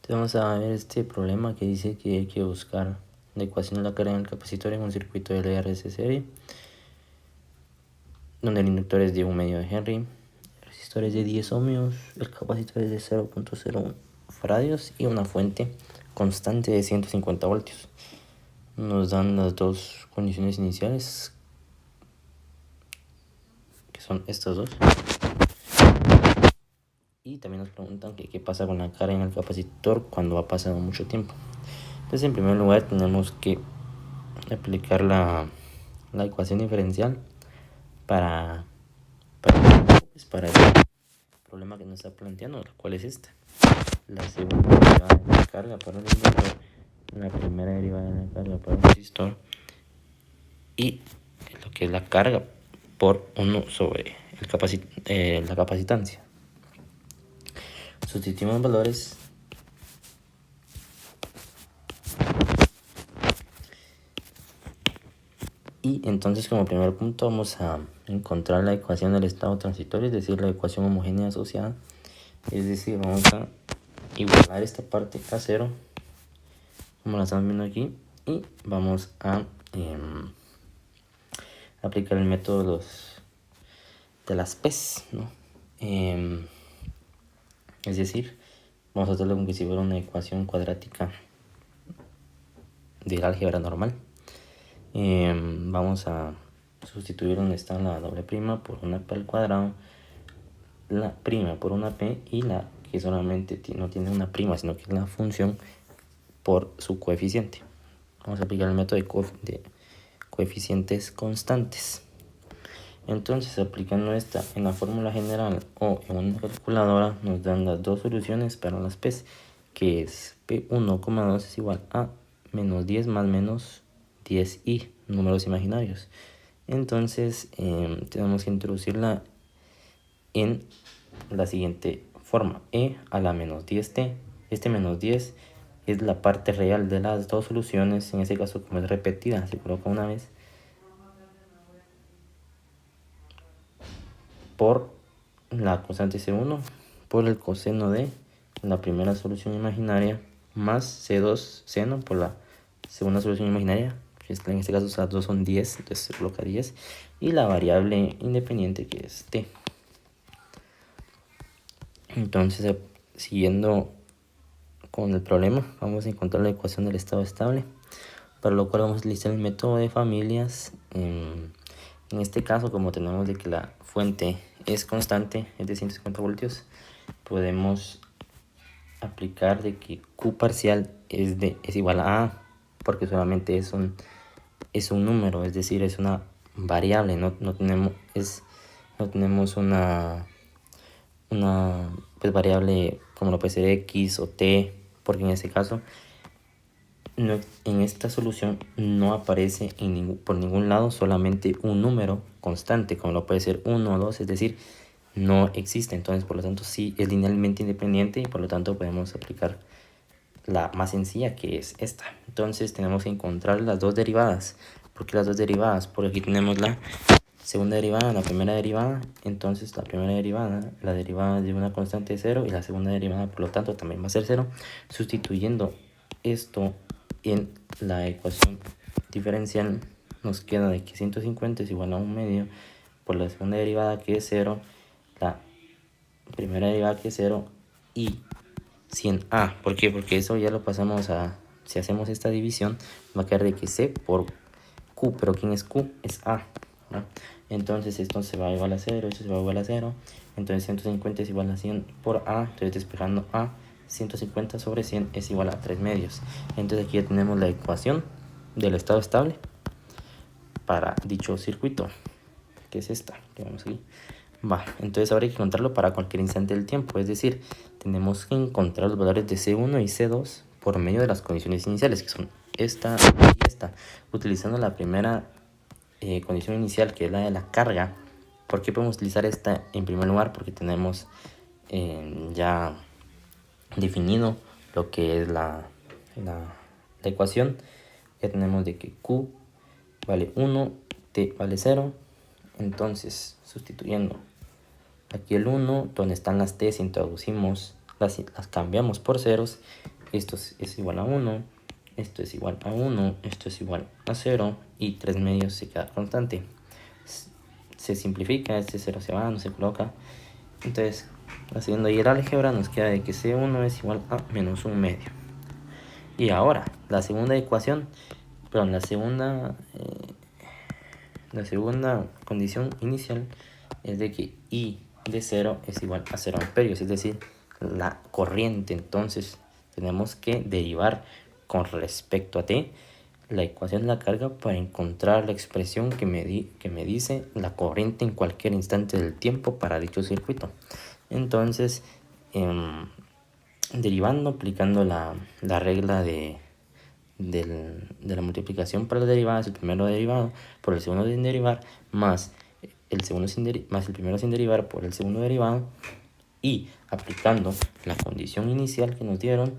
Vamos a ver este problema que dice que hay que buscar la ecuación de la carga en el capacitor en un circuito de LRC serie, donde el inductor es de 1 medio de Henry, el resistor es de 10 ohmios, el capacitor es de 0.01 faradios y una fuente constante de 150 voltios. Nos dan las dos condiciones iniciales, que son estas dos. Y también nos preguntan que qué pasa con la carga en el capacitor cuando ha pasado mucho tiempo. Entonces, en primer lugar, tenemos que aplicar la ecuación diferencial para el problema que nos está planteando, el cual es esta. La segunda derivada de la carga para el inductor, la primera derivada de la carga para el resistor y lo que es la carga por 1 sobre la capacitancia. Sustituimos valores y entonces como primer punto vamos a encontrar la ecuación del estado transitorio, es decir, la ecuación homogénea asociada. Es decir, vamos a igualar esta parte a 0, como la estamos viendo aquí, y vamos a aplicar el método de las P's, ¿no? Es decir, vamos a hacerlo como que si fuera una ecuación cuadrática del álgebra normal. Vamos a sustituir donde está la doble prima por una P al cuadrado, la prima por una P y la que solamente no tiene una prima, sino que es la función por su coeficiente. Vamos a aplicar el método de coeficientes constantes. Entonces, aplicando esta en la fórmula general o en una calculadora, nos dan las dos soluciones para las P's, que es P1,2 es igual a menos 10 más menos 10i, números imaginarios. Entonces, tenemos que introducirla en la siguiente forma: e a la menos 10t. Este menos 10 es la parte real de las dos soluciones. En este caso, como es repetida, se coloca una vez, por la constante C1 por el coseno de la primera solución imaginaria más C2 seno por la segunda solución imaginaria, que en este caso las dos son 10, entonces se coloca 10, y la variable independiente que es t. Entonces, siguiendo con el problema, vamos a encontrar la ecuación del estado estable, para lo cual vamos a utilizar el método de familias. En este caso, como tenemos de que la fuente es constante, es de 150 voltios, podemos aplicar de que Q parcial es igual a A, porque solamente es un número, es decir, es una variable, no tenemos una pues, variable como lo puede ser X o T, porque en este caso en esta solución no aparece por ningún lado solamente un número constante, como lo puede ser 1 o 2, es decir, no existe. Entonces, por lo tanto, sí es linealmente independiente y por lo tanto podemos aplicar la más sencilla, que es esta. Entonces, tenemos que encontrar las dos derivadas. ¿Por qué las dos derivadas? Porque aquí tenemos la segunda derivada, la primera derivada. Entonces, la primera derivada, la derivada de una constante de 0 y la segunda derivada, por lo tanto, también va a ser 0. Sustituyendo esto en la ecuación diferencial, nos queda de que 150 es igual a 1 medio por la segunda derivada, que es 0, la primera derivada, que es 0, y 100a. ¿Por qué? Porque eso ya lo pasamos a, si hacemos esta división, va a quedar de que c por q, pero ¿quién es q? Es a, ¿no? Entonces esto se va igual a 0, esto se va igual a 0, entonces 150 es igual a 100 por a, entonces despejando a, 150 sobre 100 es igual a 3 medios. Entonces aquí ya tenemos la ecuación del estado estable para dicho circuito, que es esta, que vemos aquí. Entonces ahora hay que encontrarlo para cualquier instante del tiempo, es decir, tenemos que encontrar los valores de C1 y C2 por medio de las condiciones iniciales, que son esta y esta, utilizando la primera condición inicial, que es la de la carga. ¿Por qué podemos utilizar esta en primer lugar? Porque tenemos ya definido lo que es la ecuación. Ya tenemos de que Q vale 1, T vale 0. Entonces, sustituyendo aquí el 1, donde están las T, introducimos, las cambiamos por ceros, esto es igual a 1, esto es igual a 1, esto es igual a 0 y 3 medios se queda constante. Se simplifica, este 0 se va, no se coloca. Entonces, haciendo ahí el álgebra, nos queda de que C1 es igual a menos 1 medio. Y ahora, la segunda ecuación, perdón, la segunda condición inicial es de que I de 0 es igual a 0 amperios, es decir, la corriente. Entonces tenemos que derivar con respecto a t la ecuación de la carga para encontrar la expresión que me dice la corriente en cualquier instante del tiempo para dicho circuito. Entonces, derivando, aplicando la regla de la multiplicación para las derivadas, el primero derivado por el segundo sin derivar, más el primero sin derivar por el segundo derivado, y aplicando la condición inicial que nos dieron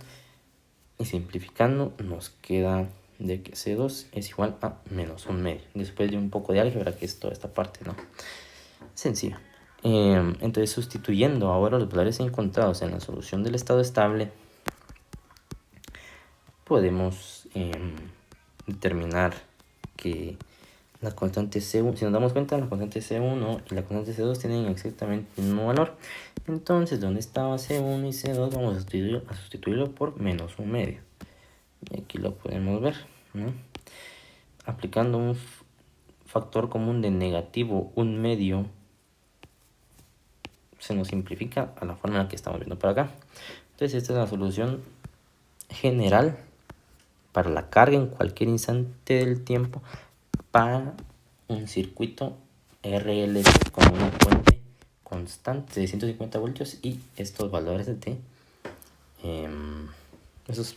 y simplificando, nos queda de que C2 es igual a menos 1 medio. Después de un poco de álgebra, que es toda esta parte, ¿no? Sencilla. Entonces, sustituyendo ahora los valores encontrados en la solución del estado estable, podemos determinar que la constante C1, si nos damos cuenta, la constante C1 y la constante C2 tienen exactamente el mismo valor. Entonces, donde estaba C1 y C2, vamos a sustituirlo por menos 1 medio. Y aquí lo podemos ver, ¿no? Aplicando un factor común de negativo 1 medio, se nos simplifica a la fórmula que estamos viendo por acá. Entonces, esta es la solución general para la carga en cualquier instante del tiempo para un circuito RLC con una fuente constante de 150 voltios y estos valores de T, esos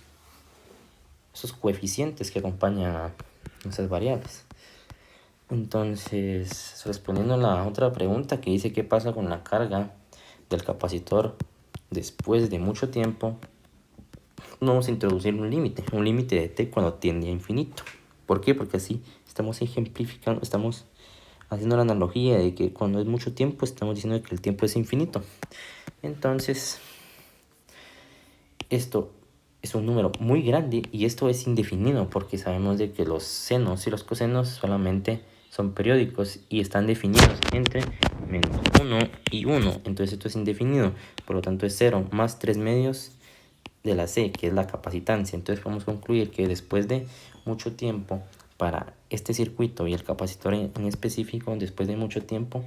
coeficientes que acompañan a esas variables. Entonces, respondiendo a la otra pregunta que dice qué pasa con la carga del capacitor después de mucho tiempo, vamos a introducir un límite de t cuando tiende a infinito. ¿Por qué? Porque así estamos ejemplificando, estamos haciendo la analogía de que cuando es mucho tiempo estamos diciendo que el tiempo es infinito. Entonces, esto es un número muy grande y esto es indefinido porque sabemos de que los senos y los cosenos solamente son periódicos y están definidos entre menos 1 y 1. Entonces esto es indefinido, por lo tanto es 0 más 3 medios de la C, que es la capacitancia. Entonces podemos concluir que después de mucho tiempo, para este circuito y el capacitor en específico, después de mucho tiempo,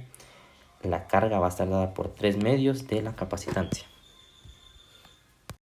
la carga va a estar dada por 3 medios de la capacitancia.